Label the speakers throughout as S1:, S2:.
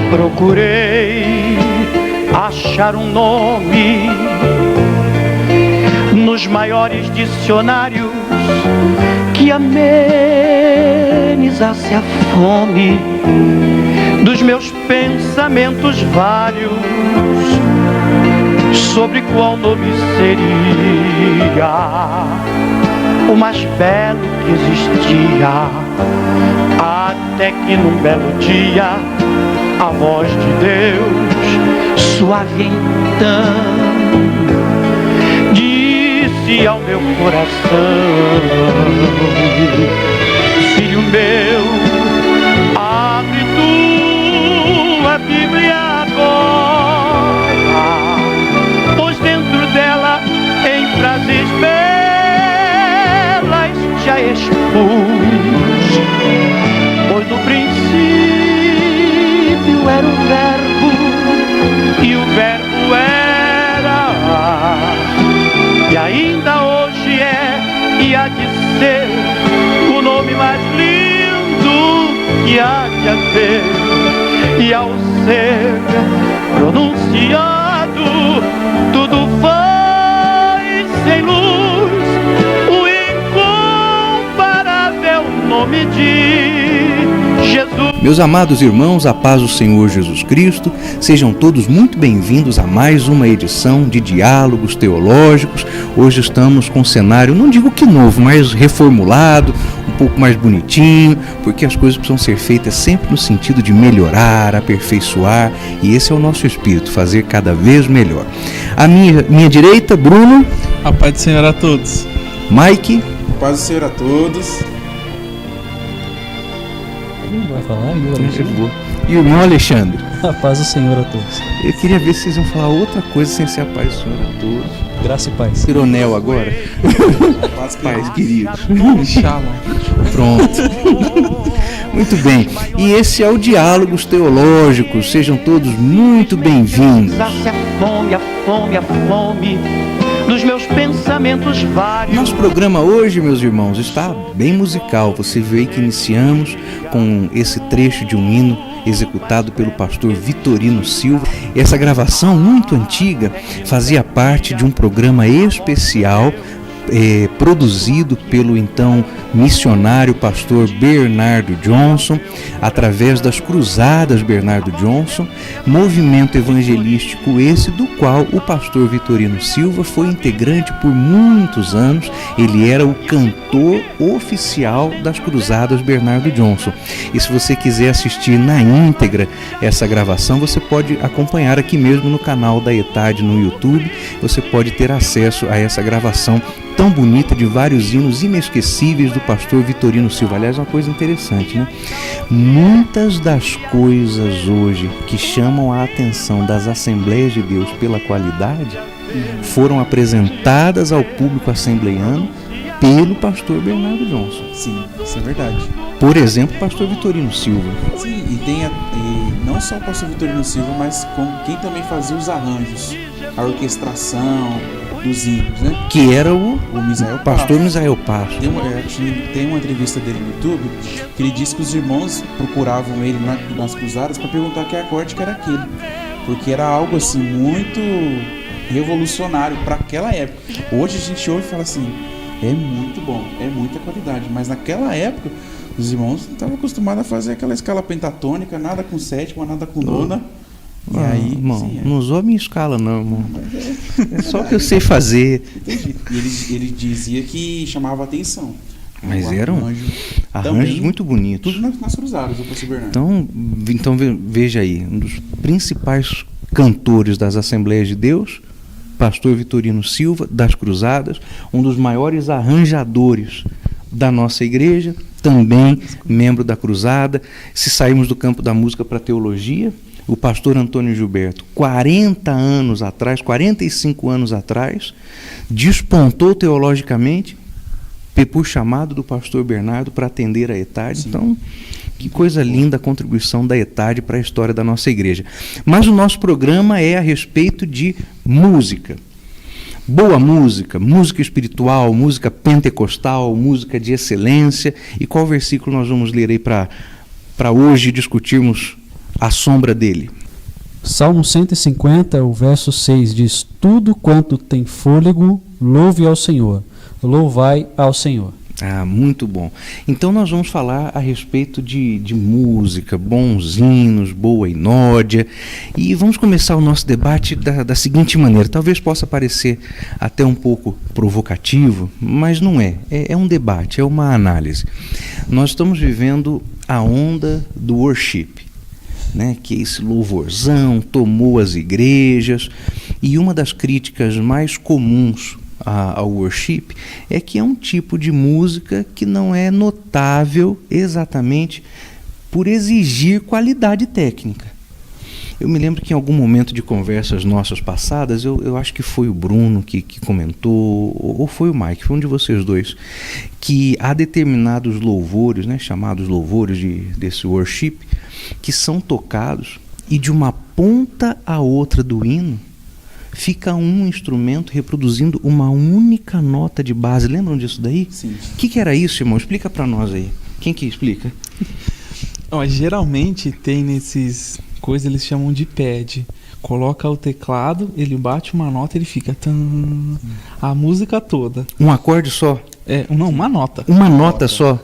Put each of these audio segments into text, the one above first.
S1: Procurei achar um nome nos maiores dicionários que amenizasse a fome dos meus pensamentos vários sobre qual nome seria o mais belo que existia, até que num belo dia a voz de Deus, suave então, disse ao meu coração: filho meu, abre tua Bíblia agora, pois dentro dela, em frases belas, já expus, pois no princípio era o verbo, e o verbo era, e ainda hoje é, e há de ser, o nome mais lindo que há de haver. E ao ser pronunciado, tudo foi sem luz, o incomparável nome de Jesus.
S2: Meus amados irmãos, a paz do Senhor Jesus Cristo, sejam todos muito bem-vindos a mais uma edição de Diálogos Teológicos. Hoje estamos com um cenário, não digo que novo, mas reformulado, um pouco mais bonitinho, porque as coisas precisam ser feitas sempre no sentido de melhorar, aperfeiçoar, e esse é o nosso espírito, fazer cada vez melhor. À minha direita, Bruno.
S3: A paz do Senhor a todos.
S2: Mike.
S4: A paz do Senhor a todos.
S5: Vai falar?
S2: E o irmão Alexandre.
S5: A paz do Senhor a todos.
S2: Eu queria ver se vocês iam falar outra coisa sem ser a paz do Senhor a todos.
S5: Graça e paz.
S2: Pironel agora. Paz queridos. Pronto. Muito bem. E esse é o Diálogos Teológicos. Sejam todos muito bem-vindos.
S1: A fome, a fome, a fome dos meus pensamentos vários.
S2: Nosso programa hoje, meus irmãos, está bem musical. Você vê que iniciamos com esse trecho de um hino executado pelo pastor Vitorino Silva. Essa gravação muito antiga fazia parte de um programa especial produzido pelo então missionário pastor Bernardo Johnson, através das Cruzadas Bernardo Johnson, movimento evangelístico esse do qual o pastor Vitorino Silva foi integrante por muitos anos. Ele era o cantor oficial das Cruzadas Bernardo Johnson. E se você quiser assistir na íntegra essa gravação, você pode acompanhar aqui mesmo no canal da ETAD no YouTube. Você pode ter acesso a essa gravação tão bonita de vários hinos inesquecíveis do pastor Vitorino Silva. Aliás, uma coisa interessante, né? Muitas das coisas hoje que chamam a atenção das Assembleias de Deus pela qualidade foram apresentadas ao público assembleiano pelo pastor Bernardo Johnson.
S4: Sim, isso é verdade.
S2: Por exemplo, o pastor Vitorino Silva.
S4: Sim, e tem não só o pastor Vitorino Silva, mas com quem também fazia os arranjos, a orquestração dos hinos, né?
S2: Que era o pastor
S4: Passo.
S2: Misael Passo.
S4: Tem uma entrevista dele no YouTube que ele disse que os irmãos procuravam ele nas cruzadas para perguntar que acorde que era aquele, porque era algo assim muito revolucionário para aquela época. Hoje a gente ouve e fala assim, é muito bom, é muita qualidade, mas naquela época os irmãos não estavam acostumados a fazer aquela escala pentatônica, nada com sétima, nada com nona. E aí,
S2: irmão,
S4: sim,
S2: não usou a minha escala não, irmão. É só o que eu sei fazer.
S4: Entendi. E ele dizia que chamava atenção.
S2: Mas eram arranjos muito bonitos.
S4: Tudo nas cruzadas, o pastor Bernardo.
S2: Então veja aí, um dos principais cantores das Assembleias de Deus, pastor Vitorino Silva, das Cruzadas, um dos maiores arranjadores da nossa igreja, também membro da Cruzada. Se sairmos do campo da música para a teologia, o pastor Antônio Gilberto, 40 anos atrás, 45 anos atrás, despontou teologicamente por chamado do pastor Bernardo para atender a ETAD. Então, Que coisa linda a contribuição da ETAD para a história da nossa igreja. Mas o nosso programa é a respeito de música. Boa música, música espiritual, música pentecostal, música de excelência. E qual versículo nós vamos ler aí para hoje discutirmos a sombra dele?
S5: Salmo 150, o verso 6 diz: tudo quanto tem fôlego, louve ao Senhor. Louvai ao Senhor.
S2: Ah, muito bom. Então nós vamos falar a respeito de música, bons hinos, boa inódia, e vamos começar o nosso debate da seguinte maneira. Talvez possa parecer até um pouco provocativo, mas não é. É um debate, é uma análise. Nós estamos vivendo a onda do worship, né, que esse louvorzão tomou as igrejas, e uma das críticas mais comuns ao worship é que é um tipo de música que não é notável exatamente por exigir qualidade técnica. Eu me lembro que em algum momento de conversas nossas passadas, eu acho que foi o Bruno que comentou, ou foi o Mike, foi um de vocês dois, que há determinados louvores, né, chamados louvores desse worship, que são tocados e de uma ponta a outra do hino fica um instrumento reproduzindo uma única nota de base. Lembram disso daí?
S4: Sim.
S2: O que era isso, irmão? Explica para nós aí. Quem que explica?
S3: Geralmente tem nesses coisas, eles chamam de pad. Coloca o teclado, ele bate uma nota, ele fica a música toda.
S2: Um acorde só?
S3: Não, uma nota.
S2: Uma nota só?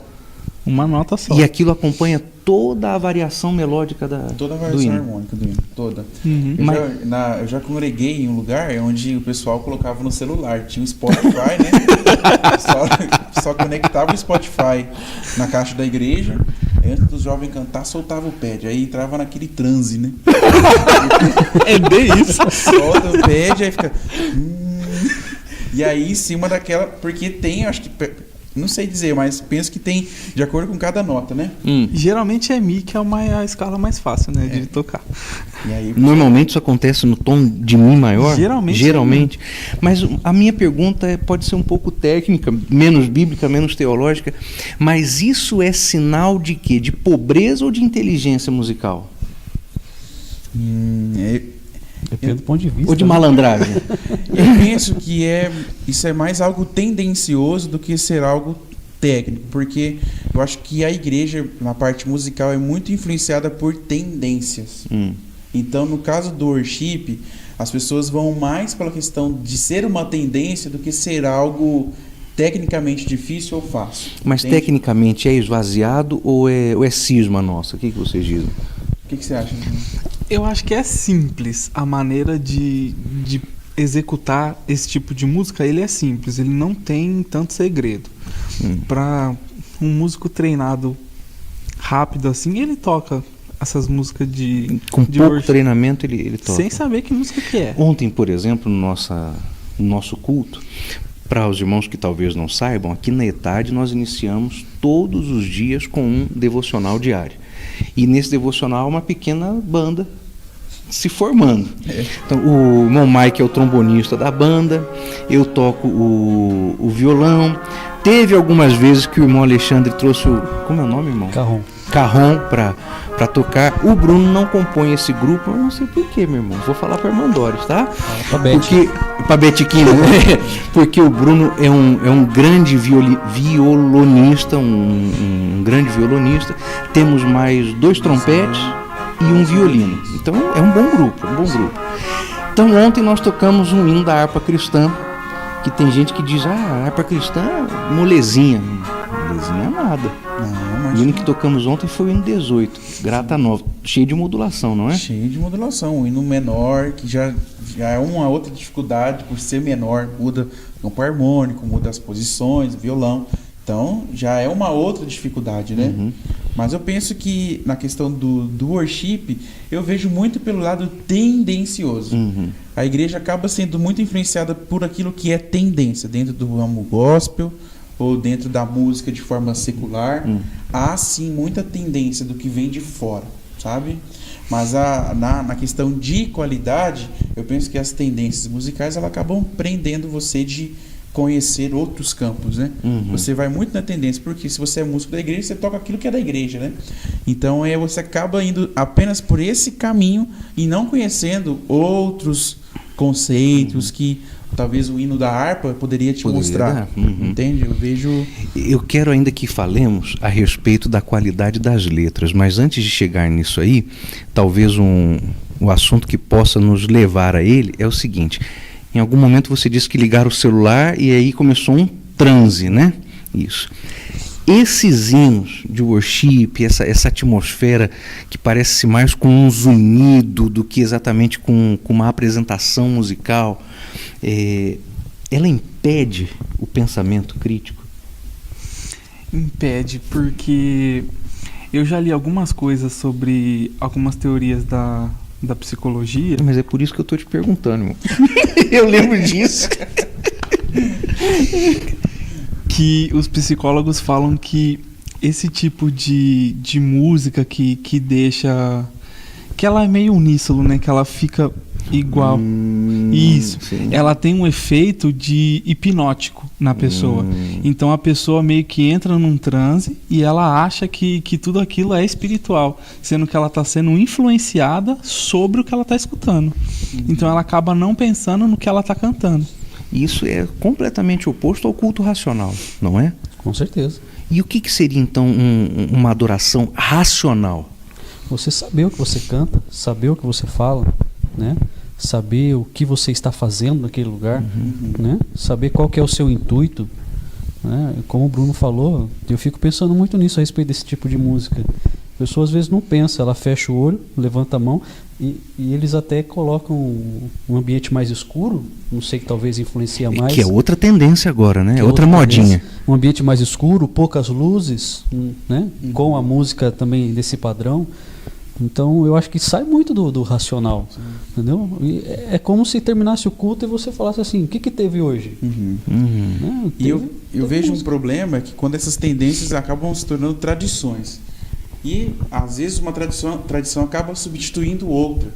S3: Uma nota só.
S2: E aquilo acompanha toda a variação melódica
S4: toda a
S2: do
S4: variação
S2: hino.
S4: harmônica do hino, toda.
S3: Uhum.
S4: Eu já congreguei em um lugar onde o pessoal colocava no celular, tinha um Spotify, né? só conectava o Spotify na caixa da igreja, antes do jovem cantar, soltava o pad, aí entrava naquele transe, né?
S3: É bem isso.
S4: Solta o pad, aí fica... E aí em cima daquela, porque tem, acho que... Não sei dizer, mas penso que tem de acordo com cada nota, né?
S3: Geralmente é Mi, que é a escala mais fácil, né, de tocar.
S4: E aí,
S2: Normalmente isso acontece no tom de Mi maior?
S3: Geralmente.
S2: Mas a minha pergunta pode ser um pouco técnica, menos bíblica, menos teológica, mas isso é sinal de quê? De pobreza ou de inteligência musical?
S5: Depende do ponto de vista.
S2: Ou de malandragem?
S4: Eu penso que isso é mais algo tendencioso do que ser algo técnico, porque eu acho que a igreja, na parte musical, é muito influenciada por tendências. Então, no caso do worship, as pessoas vão mais pela questão de ser uma tendência do que ser algo tecnicamente difícil ou fácil.
S2: Mas
S4: entende?
S2: tecnicamente é esvaziado ou é cisma nossa? O que vocês dizem?
S4: O que você acha?
S3: Eu acho que é simples a maneira de executar esse tipo de música. Ele é simples, ele não tem tanto segredo. Para um músico treinado rápido assim, ele toca essas músicas
S2: com
S3: de
S2: pouco
S3: worship,
S2: treinamento ele toca.
S3: sem saber que música que é.
S2: Ontem, por exemplo, no nosso culto, para os irmãos que talvez não saibam, aqui na ETAD nós iniciamos todos os dias com um devocional diário. E nesse devocional uma pequena banda se formando. Então, o irmão Mike é o trombonista da banda, eu toco o violão. Teve algumas vezes que o irmão Alexandre trouxe como é o nome, irmão? Carrom para tocar. O Bruno não compõe esse grupo, eu não sei porquê, meu irmão. Vou falar para irmã Doris, tá? Para Betiquina, né? Porque o Bruno é um grande violonista, um grande violonista. Temos mais 2 trompetes e um violino. Então é um bom grupo, Então ontem nós tocamos um hino da harpa cristã, que tem gente que diz, a harpa cristã é molezinha. Molezinha é nada. O hino que tocamos ontem foi o hino 18, Grata Nova, cheio de modulação, não é?
S4: Cheio de modulação, o hino menor, que já é uma outra dificuldade por ser menor, muda o campo harmônico, muda as posições, violão, então já é uma outra dificuldade, né? Mas eu penso que na questão do worship, eu vejo muito pelo lado tendencioso. A igreja acaba sendo muito influenciada por aquilo que é tendência, dentro do ramo gospel, ou dentro da música de forma secular, há sim muita tendência do que vem de fora, sabe? Mas na questão de qualidade, eu penso que as tendências musicais elas acabam prendendo você de conhecer outros campos, né? Você vai muito na tendência, porque se você é músico da igreja, você toca aquilo que é da igreja, né? Então você acaba indo apenas por esse caminho e não conhecendo outros conceitos que talvez o hino da harpa poderia te mostrar. Entende?
S2: Eu quero ainda que falemos a respeito da qualidade das letras, mas antes de chegar nisso aí, talvez o assunto que possa nos levar a ele é o seguinte: em algum momento você disse que ligaram o celular e aí começou um transe, né? Isso. Esses hinos de worship, essa atmosfera que parece mais com um zunido do que exatamente com uma apresentação musical, ela impede o pensamento crítico?
S3: Impede, porque eu já li algumas coisas sobre algumas teorias da psicologia.
S2: Mas é por isso que eu estou te perguntando, irmão. Eu lembro disso.
S3: Que os psicólogos falam que esse tipo de música que deixa... que ela é meio uníssono, né? Que ela fica igual. Isso.
S2: Sim.
S3: Ela tem um efeito de hipnótico na pessoa. Então a pessoa meio que entra num transe e ela acha que tudo aquilo é espiritual, sendo que ela está sendo influenciada sobre o que ela está escutando. Então ela acaba não pensando no que ela está cantando.
S2: Isso é completamente oposto ao culto racional, não é?
S5: Com certeza.
S2: E o que seria então uma adoração racional?
S5: Você saber o que você canta, saber o que você fala, né? Saber o que você está fazendo naquele lugar, né? Saber qual que é o seu intuito, né? Como o Bruno falou, eu fico pensando muito nisso a respeito desse tipo de música. A pessoa às vezes não pensa, ela fecha o olho, levanta a mão e eles até colocam um ambiente mais escuro, não sei, que talvez influencia mais.
S2: Que é outra tendência agora, né?
S5: Que
S2: É outra modinha.
S5: Um ambiente mais escuro, poucas luzes, né? Com a música também desse padrão. Então eu acho que sai muito do racional, entendeu? E é como se terminasse o culto e você falasse assim: o que teve hoje? Né?
S4: E eu vejo um problema que quando essas tendências acabam se tornando tradições. E às vezes uma tradição acaba substituindo outra.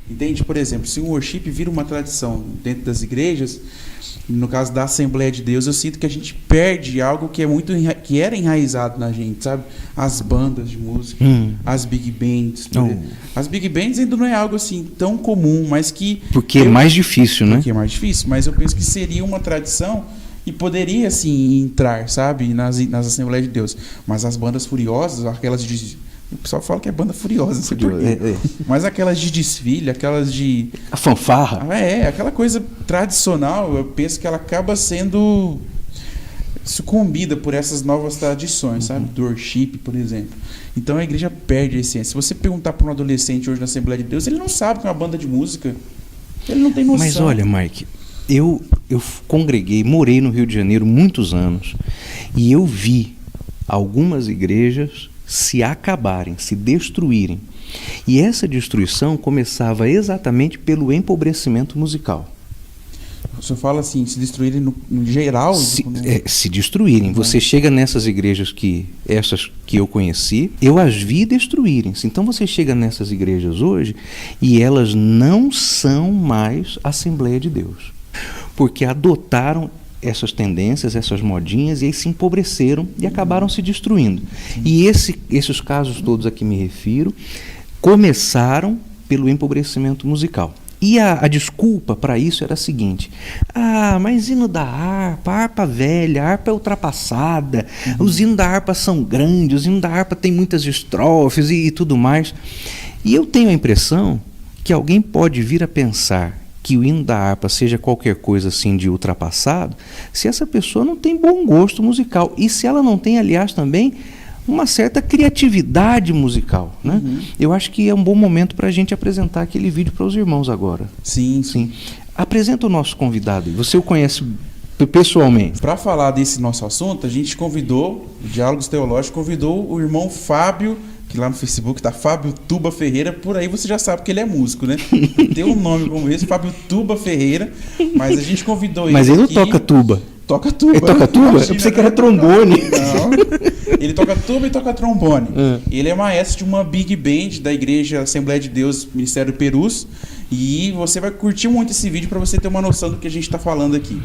S4: Entende? Por exemplo, se o worship vira uma tradição dentro das igrejas, no caso da Assembleia de Deus, eu sinto que a gente perde algo que que era enraizado na gente, sabe? As bandas de música, as big bands. As big bands ainda não é algo assim tão comum, mas que...
S2: Porque é mais difícil, né?
S4: Porque é mais difícil, mas eu penso que seria uma tradição e poderia, assim, entrar, sabe? Nas Assembleias de Deus. Mas as bandas furiosas, aquelas de... O pessoal fala que é banda furiosa, não sei por quê. Mas aquelas de desfile, aquelas de...
S2: A fanfarra.
S4: Aquela coisa tradicional, eu penso que ela acaba sendo sucumbida por essas novas tradições, sabe? Do worship, por exemplo. Então a igreja perde a essência. Se você perguntar para um adolescente hoje na Assembleia de Deus, ele não sabe que é uma banda de música. Ele não tem noção.
S2: Mas olha, Mike, eu congreguei, morei no Rio de Janeiro muitos anos e eu vi algumas igrejas se acabarem, se destruírem. E essa destruição começava exatamente pelo empobrecimento musical.
S4: O senhor fala assim, se destruírem no geral?
S2: Se destruírem. Você chega nessas igrejas essas que eu conheci, eu as vi destruírem-se. Então você chega nessas igrejas hoje e elas não são mais Assembleia de Deus. Porque adotaram essas tendências, essas modinhas, e aí se empobreceram e acabaram se destruindo. E esses casos todos a que me refiro começaram pelo empobrecimento musical. E a desculpa para isso era a seguinte: mas hino da harpa, a harpa velha, a harpa é ultrapassada, os hinos da harpa são grandes, os hinos da harpa tem muitas estrofes e tudo mais. E eu tenho a impressão que alguém pode vir a pensar que o hino da harpa seja qualquer coisa assim de ultrapassado, se essa pessoa não tem bom gosto musical e se ela não tem, aliás, também uma certa criatividade musical, né? Eu acho que é um bom momento para a gente apresentar aquele vídeo para os irmãos agora.
S4: Sim.
S2: Apresenta o nosso convidado. Você o conhece pessoalmente?
S4: Para falar desse nosso assunto, a gente convidou, o Diálogos Teológicos convidou o irmão Fábio, que lá no Facebook tá Fábio Tuba Ferreira, por aí você já sabe que ele é músico, né? Tem um nome como esse, Fábio Tuba Ferreira, mas a gente convidou ele.
S2: Mas ele não
S4: aqui.
S2: toca tuba.
S4: Toca tuba.
S2: Ele toca tuba?
S4: Imagina,
S2: eu pensei que era trombone.
S4: Não. Ele toca tuba e toca trombone. Ele é maestro de uma big band da Igreja Assembleia de Deus, Ministério Perus. E você vai curtir muito esse vídeo para você ter uma noção do que a gente está falando aqui.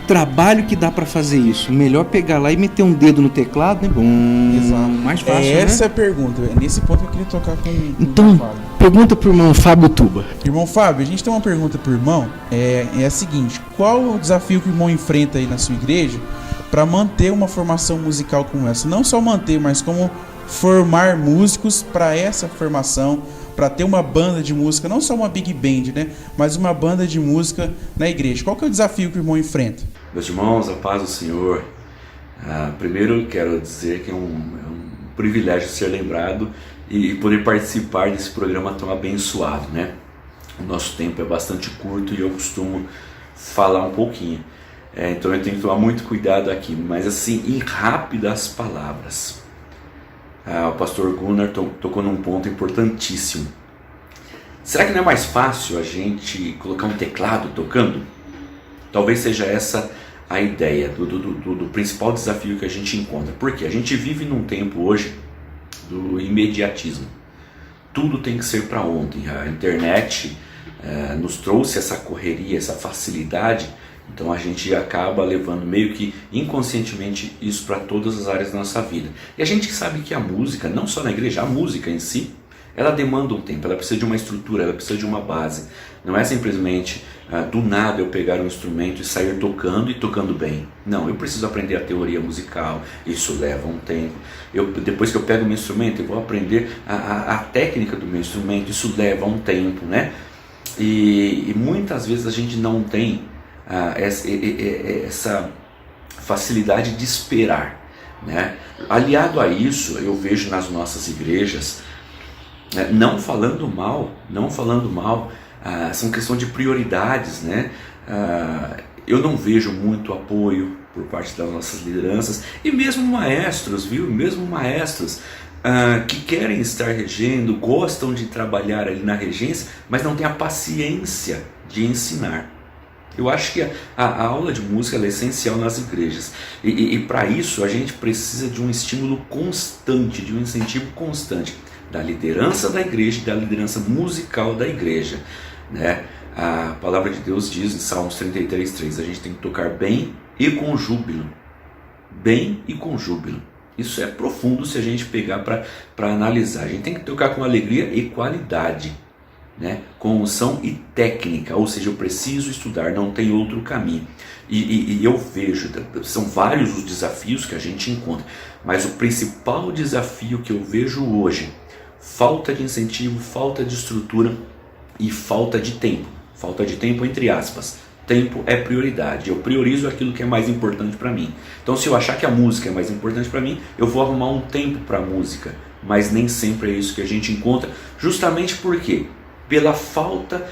S2: trabalho que dá para fazer isso. Melhor pegar lá e meter um dedo no teclado, né?
S3: Exato.
S2: Mais fácil,
S4: Essa
S2: né?
S4: é a pergunta. É nesse ponto que eu queria tocar com o
S2: Então,
S4: Fábio.
S2: pergunta pro irmão Fábio Tuba.
S4: Irmão Fábio, a gente tem uma pergunta pro irmão. É a seguinte: qual o desafio que o irmão enfrenta aí na sua igreja para manter uma formação musical como essa? Não só manter, mas como formar músicos para essa formação, para ter uma banda de música, não só uma big band, né? Mas uma banda de música na igreja. Qual que é o desafio que o irmão enfrenta?
S6: Meus irmãos, a paz do Senhor. Primeiro quero dizer que é um privilégio ser lembrado e poder participar desse programa tão abençoado, né? O nosso tempo é bastante curto e eu costumo falar um pouquinho. Então eu tenho que tomar muito cuidado aqui, mas assim, em rápidas palavras. O pastor Gunnar tocou num ponto importantíssimo. Será que não é mais fácil a gente colocar um teclado tocando? Talvez seja essa a ideia do principal desafio que a gente encontra. Porque a gente vive num tempo hoje do imediatismo. Tudo tem que ser para ontem. A internet nos trouxe essa correria, essa facilidade. Então a gente acaba levando meio que inconscientemente isso para todas as áreas da nossa vida. E a gente sabe que a música, não só na igreja, a música em si, ela demanda um tempo, ela precisa de uma estrutura, ela precisa de uma base. Não é simplesmente do nada eu pegar um instrumento e sair tocando e tocando bem. Não, eu preciso aprender a teoria musical, isso leva um tempo. Depois que eu pego o meu instrumento, eu vou aprender a técnica do meu instrumento, isso leva um tempo, né? E muitas vezes a gente não tem essa facilidade de esperar, né? Aliado a isso, eu vejo nas nossas igrejas, não falando mal, são questão de prioridades, né? Eu não vejo muito apoio por parte das nossas lideranças e mesmo maestros, que querem estar regendo, gostam de trabalhar ali na regência, mas não têm a paciência de ensinar. Eu acho que a aula de música é essencial nas igrejas e para isso a gente precisa de um estímulo constante, de um incentivo constante da liderança da igreja e da liderança musical da igreja, né? A palavra de Deus diz em Salmos 33:3, a gente tem que tocar bem e com júbilo. Bem e com júbilo. Isso é profundo se a gente pegar para analisar. A gente tem que tocar com alegria e qualidade, né? Com unção e técnica, ou seja, eu preciso estudar, não tem outro caminho. E eu vejo, são vários os desafios que a gente encontra, mas o principal desafio que eu vejo hoje, falta de incentivo, falta de estrutura e falta de tempo entre aspas. Tempo é prioridade, eu priorizo aquilo que é mais importante para mim. Então se eu achar que a música é mais importante para mim, eu vou arrumar um tempo para a música, mas nem sempre é isso que a gente encontra, justamente porque pela falta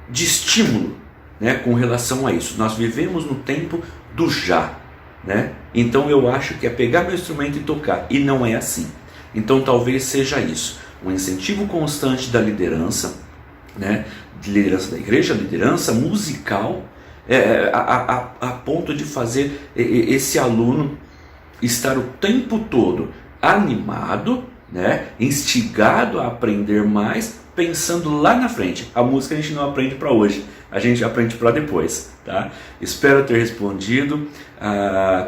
S6: de estímulo, né, com relação a isso. Nós vivemos no tempo do já, né? Então eu acho que é pegar meu instrumento e tocar, e não é assim. Então talvez seja isso, um incentivo constante da liderança, né, de liderança da igreja, liderança musical, a ponto de fazer esse aluno estar o tempo todo animado, né, instigado a aprender mais, pensando lá na frente. A música a gente não aprende para hoje, a gente aprende para depois, tá? Espero ter respondido.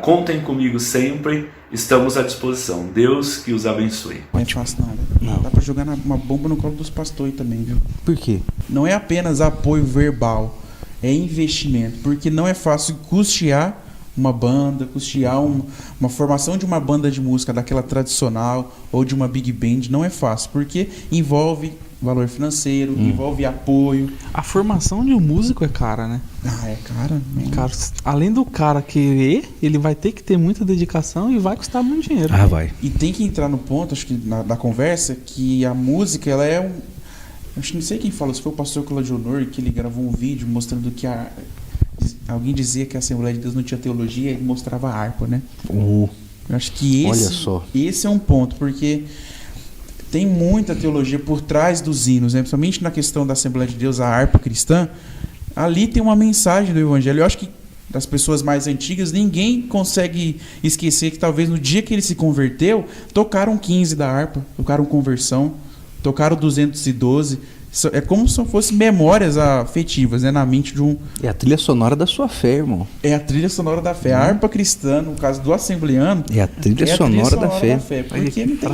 S6: Contem comigo sempre, estamos à disposição. Deus que os abençoe.
S4: Não é fácil não. Dá pra jogar uma bomba no colo dos pastores também, viu?
S2: Por quê?
S4: Não é apenas apoio verbal, é investimento, porque não é fácil custear uma banda, custear uma formação de uma banda de música daquela tradicional ou de uma big band, não é fácil, porque envolve valor financeiro, envolve apoio.
S3: A formação de um músico é cara, né?
S4: É cara.
S3: Cara, além do cara querer, ele vai ter que ter muita dedicação e vai custar muito dinheiro.
S2: Vai.
S4: E tem que entrar no ponto, acho que da conversa, que a música, ela é acho que não sei quem falou, se foi o pastor Claudio Honor, que ele gravou um vídeo mostrando que alguém dizia que a Assembleia de Deus não tinha teologia, ele mostrava a harpa, né? Eu acho que esse é um ponto, porque tem muita teologia por trás dos hinos, né? Principalmente na questão da Assembleia de Deus, a harpa cristã, ali tem uma mensagem do Evangelho. Eu acho que das pessoas mais antigas, ninguém consegue esquecer que talvez no dia que ele se converteu, tocaram 15 da harpa, tocaram conversão, tocaram 212, É como se fossem memórias afetivas, né, na mente de um...
S2: É a trilha sonora da sua fé, irmão.
S4: É a trilha sonora da fé. A harpa cristã, no caso do assembleano,
S2: É a trilha
S4: é a
S2: sonora da fé.
S4: Porque não tem...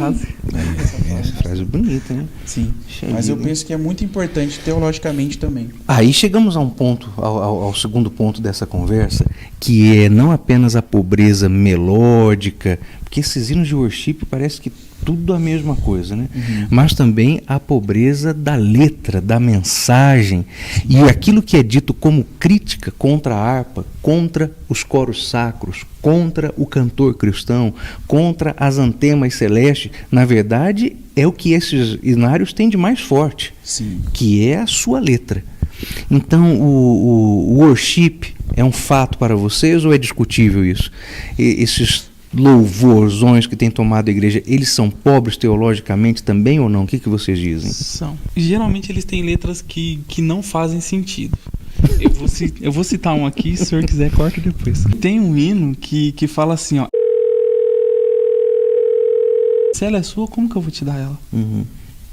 S2: Essa frase é bonita, né?
S4: Sim,
S2: Cheio,
S4: mas eu
S2: né?
S4: penso que é muito importante teologicamente também.
S2: Aí chegamos a um ponto, ao segundo ponto dessa conversa, que é não apenas a pobreza melódica, porque esses hinos de worship parece que tudo a mesma coisa, né? Mas também a pobreza da letra, da mensagem, e aquilo que é dito como crítica contra a harpa, contra os coros sacros, contra o cantor cristão, contra as antemas celestes, na verdade é o que esses hinários têm de mais forte,
S4: Sim.
S2: que é a sua letra. Então o worship é um fato para vocês ou é discutível isso? Esses louvorzões que tem tomado a igreja, eles são pobres teologicamente também ou não? O que vocês dizem?
S3: São. Geralmente eles têm letras que não fazem sentido. Eu vou citar um aqui, se o senhor quiser, corta depois. Tem um hino que fala assim, ó. Se ela é sua, como que eu vou te dar ela?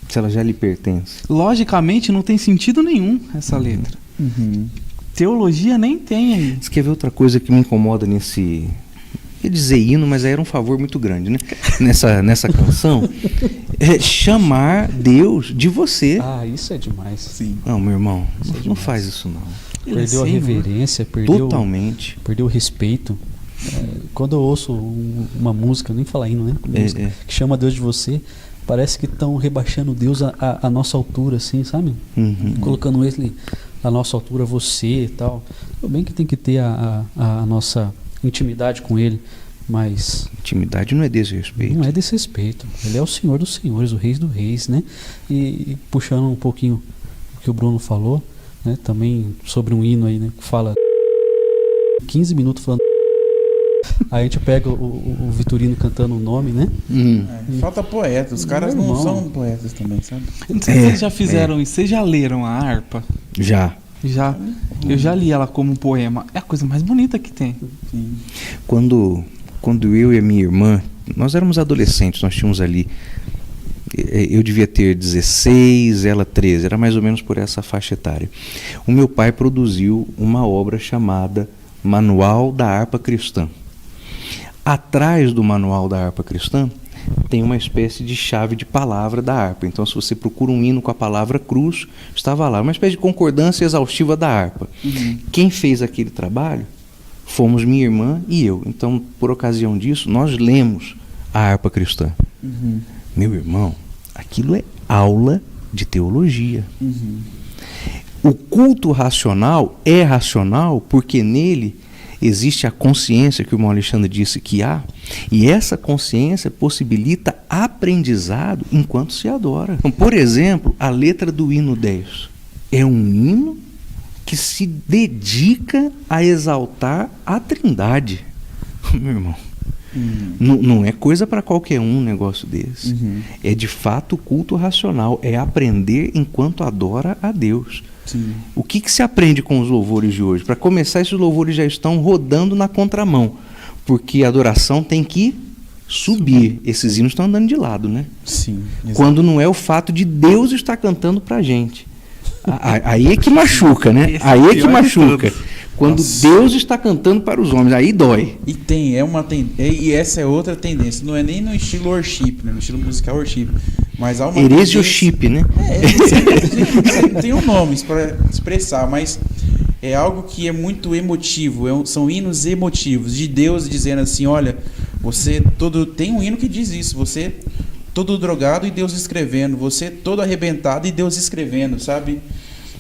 S2: Se ela já lhe pertence.
S3: Logicamente não tem sentido nenhum essa letra. Teologia nem tem aí.
S2: Você quer ver outra coisa que me incomoda nesse... Eu ia dizer hino, mas aí era um favor muito grande, né? Nessa canção, é chamar Deus de você.
S5: Ah, isso é demais.
S4: Sim.
S2: Não, meu irmão, não faz isso não.
S5: Perdeu a
S3: Senhor.
S5: reverência, perdeu
S2: Totalmente.
S5: o respeito. Quando eu ouço uma música, nem falar hino, né? Música que chama Deus de você, parece que estão rebaixando Deus à nossa altura, assim, sabe? Colocando ele à nossa altura, você e tal. Tudo bem que tem que ter a nossa intimidade com ele, mas
S2: Intimidade não é desrespeito.
S5: não é desrespeito. Ele é o Senhor dos senhores, o Rei dos reis, né? E puxando um pouquinho o que o Bruno falou, né? Também sobre um hino aí, né? Que fala 15 minutos falando. Aí a gente pega o Vitorino cantando o nome, né?
S4: Falta poeta. Os caras
S5: Meu
S4: não
S5: irmão.
S4: são poetas também, sabe?
S3: Eu não sei se vocês já fizeram isso. Vocês já leram a harpa?
S2: Já.
S3: Já. Eu já li ela como um poema. É a coisa mais bonita que tem.
S4: Sim.
S2: Quando eu e a minha irmã, nós éramos adolescentes, nós tínhamos ali, eu devia ter 16, ela 13, era mais ou menos por essa faixa etária. O meu pai produziu uma obra chamada Manual da Harpa Cristã. Atrás do Manual da Harpa Cristã tem uma espécie de chave de palavra da harpa. Então, se você procura um hino com a palavra cruz, estava lá, uma espécie de concordância exaustiva da harpa. Quem fez aquele trabalho fomos minha irmã e eu. Então, por ocasião disso, nós lemos a harpa cristã. Meu irmão, aquilo é aula de teologia. O culto racional é racional porque nele existe a consciência que o irmão Alexandre disse que há, e essa consciência possibilita aprendizado enquanto se adora. Então, por exemplo, a letra do hino 10 é um hino que se dedica a exaltar a Trindade. Meu irmão, não é coisa para qualquer um negócio desse. É de fato culto racional, é aprender enquanto adora a Deus.
S4: Sim.
S2: O que se aprende com os louvores de hoje? Para começar, esses louvores já estão rodando na contramão, porque a adoração tem que subir. Esses hinos estão andando de lado, né?
S4: Sim.
S2: Quando não é o fato de Deus estar cantando para a gente. Aí é que machuca, né?
S3: Esse
S2: Aí é que
S3: pior de
S2: machuca.
S3: todos.
S2: Quando
S4: Nossa.
S2: Deus está cantando para os homens, aí dói.
S4: E tem, e essa é outra tendência. Não é nem no estilo worship, né? No estilo musical worship. Mas há uma
S2: Heresioship, né?
S4: Tem um nome para expressar, mas é algo que é muito emotivo. São hinos emotivos de Deus dizendo assim: olha, você todo. Tem um hino que diz isso, você todo drogado e Deus escrevendo, você todo arrebentado e Deus escrevendo, sabe?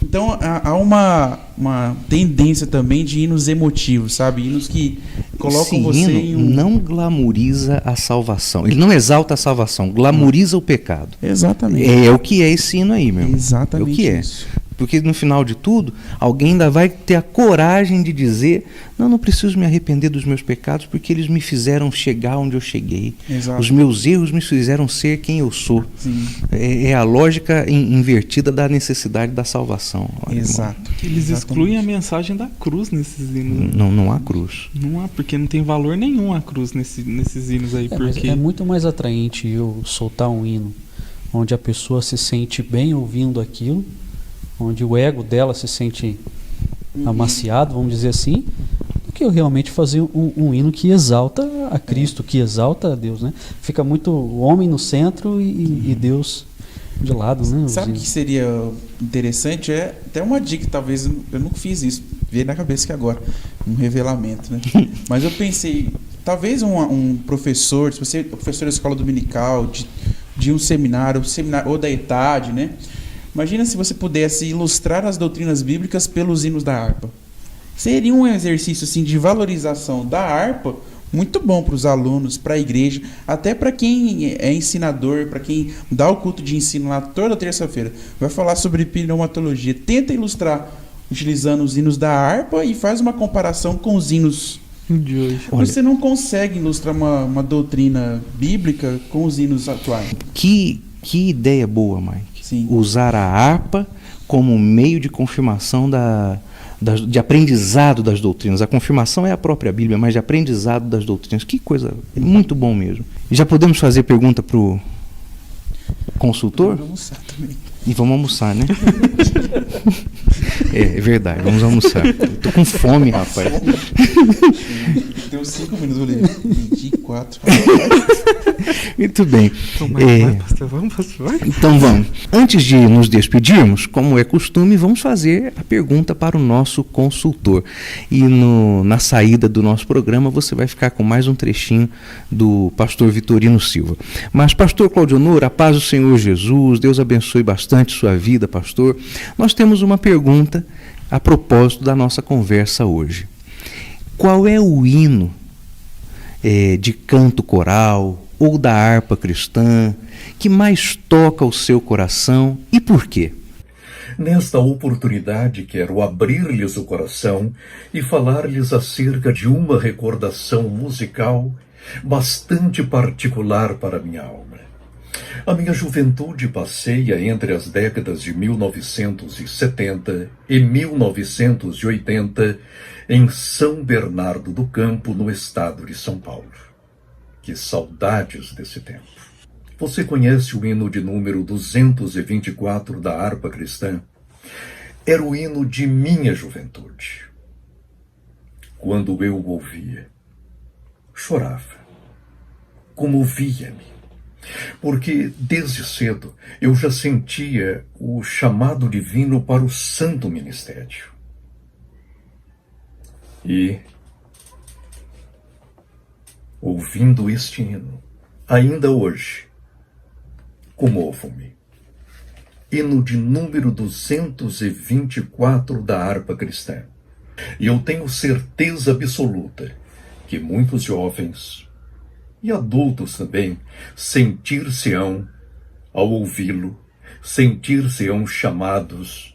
S4: Então há uma tendência também de hinos emotivos, sabe? Hinos que colocam
S2: Esse
S4: você
S2: hino
S4: em um...
S2: não glamoriza a salvação. Ele não exalta a salvação, glamoriza o pecado.
S4: Exatamente.
S2: É o que é esse hino aí, meu irmão.
S4: Exatamente
S2: É o que é.
S4: isso.
S2: Porque no final de tudo, alguém ainda vai ter a coragem de dizer: não preciso me arrepender dos meus pecados, porque eles me fizeram chegar onde eu cheguei.
S4: Exato.
S2: Os meus erros me fizeram ser quem eu sou.
S4: Sim.
S2: É a lógica invertida da necessidade da salvação. Olha,
S4: Exato.
S3: Eles
S4: Exatamente.
S3: excluem a mensagem da cruz nesses hinos.
S2: Não há cruz.
S3: Não há, porque não tem valor nenhum a cruz nesses hinos aí.
S5: Mas
S3: Porque
S5: é muito mais atraente eu soltar um hino onde a pessoa se sente bem ouvindo aquilo, onde o ego dela se sente amaciado, vamos dizer assim, do que eu realmente fazer um hino que exalta a Cristo, que exalta a Deus, né? Fica muito o homem no centro e Deus de lado, né?
S4: Sabe o que seria interessante? É até uma dica, talvez eu nunca fiz isso, veio na cabeça que agora, um revelamento, né? Mas eu pensei, talvez um professor, se você é professor da escola dominical, de um seminário ou da ETAD, né? Imagina se você pudesse ilustrar as doutrinas bíblicas pelos hinos da harpa. Seria um exercício assim de valorização da harpa muito bom para os alunos, para a igreja, até para quem é ensinador, para quem dá o culto de ensino lá toda terça-feira. Vai falar sobre pneumatologia. Tenta ilustrar utilizando os hinos da harpa e faz uma comparação com os hinos
S3: De hoje.
S4: Você não consegue ilustrar uma doutrina bíblica com os hinos atuais.
S2: Que ideia boa, Mike.
S4: Sim.
S2: Usar a harpa como meio de confirmação de aprendizado das doutrinas. A confirmação é a própria Bíblia, mas de aprendizado das doutrinas. Que coisa, muito bom mesmo. E já podemos fazer pergunta para o consultor?
S4: Vamos almoçar também.
S2: E vamos almoçar, né? É verdade, vamos almoçar. Eu tô com fome, rapaz.
S4: Tem uns 5 minutos, eu olhei. 24.
S2: Muito bem.
S3: Vamos, pastor.
S2: Então vamos. Antes de nos despedirmos, como é costume, vamos fazer a pergunta para o nosso consultor. E na saída do nosso programa, você vai ficar com mais um trechinho do pastor Vitorino Silva. Mas, pastor Claudionor, a paz do Senhor Jesus, Deus abençoe bastante sua vida, pastor. Nós temos uma pergunta a propósito da nossa conversa hoje. Qual é o hino de canto coral ou da harpa cristã que mais toca o seu coração e por quê?
S7: Nesta oportunidade quero abrir-lhes o coração e falar-lhes acerca de uma recordação musical bastante particular para minha alma. A minha juventude passeia entre as décadas de 1970 e 1980 em São Bernardo do Campo, no estado de São Paulo. Que saudades desse tempo! Você conhece o hino de número 224 da harpa cristã? Era o hino de minha juventude. Quando eu o ouvia, chorava, comovia-me, porque desde cedo eu já sentia o chamado divino para o santo ministério. E, ouvindo este hino, ainda hoje, comovo-me. Hino de número 224 da harpa cristã. E eu tenho certeza absoluta que muitos jovens e adultos também sentir-se-ão ao ouvi-lo, sentir-se-ão chamados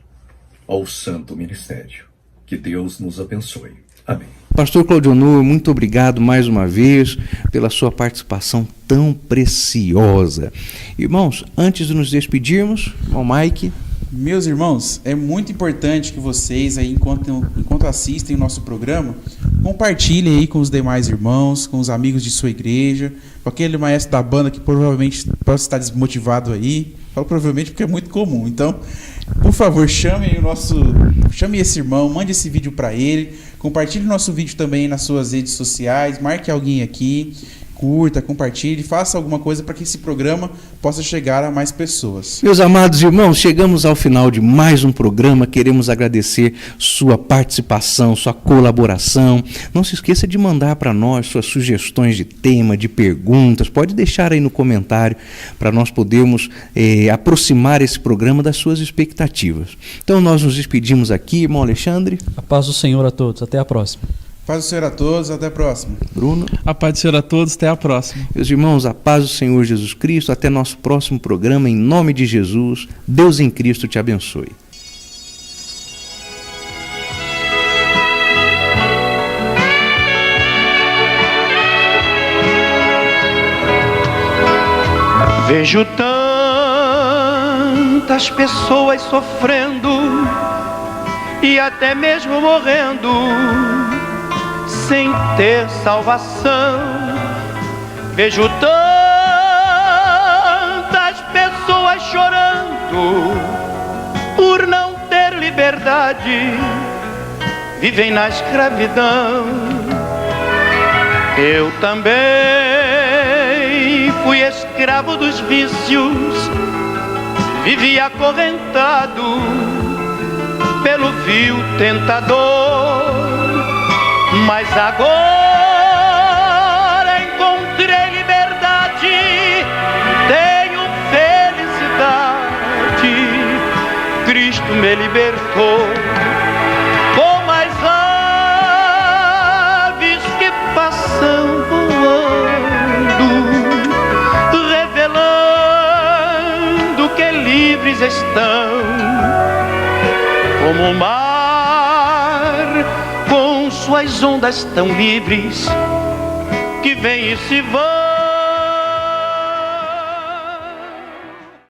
S7: ao santo ministério. Que Deus nos abençoe. Amém.
S2: Pastor Claudionor, muito obrigado mais uma vez pela sua participação tão preciosa. Irmãos, antes de nos despedirmos, irmão Mike.
S4: Meus irmãos, é muito importante que vocês, aí, enquanto assistem o nosso programa, compartilhem aí com os demais irmãos, com os amigos de sua igreja, com aquele maestro da banda que provavelmente pode estar desmotivado aí. Falo provavelmente porque é muito comum. Então, por favor, chame esse irmão, mande esse vídeo para ele, compartilhe o nosso vídeo também nas suas redes sociais, marque alguém aqui, curta, compartilhe, faça alguma coisa para que esse programa possa chegar a mais pessoas.
S2: Meus amados irmãos, chegamos ao final de mais um programa. Queremos agradecer sua participação, sua colaboração. Não se esqueça de mandar para nós suas sugestões de tema, de perguntas. Pode deixar aí no comentário para nós podermos aproximar esse programa das suas expectativas. Então nós nos despedimos aqui, irmão Alexandre.
S5: A paz do Senhor a todos. Até a próxima.
S4: Paz do Senhor a todos, até a próxima.
S2: Bruno.
S3: A paz do Senhor a todos, até a próxima.
S2: Meus irmãos, a paz do Senhor Jesus Cristo, até nosso próximo programa, em nome de Jesus. Deus em Cristo te abençoe.
S1: Vejo tantas pessoas sofrendo e até mesmo morrendo sem ter salvação. Vejo tantas pessoas chorando por não ter liberdade, vivem na escravidão. Eu também fui escravo dos vícios, vivi acorrentado pelo vil tentador, mas agora encontrei liberdade, tenho felicidade. Cristo me libertou, como as aves que passam voando, revelando que livres estão, como o mar com suas ondas tão livres que vêm e se vão.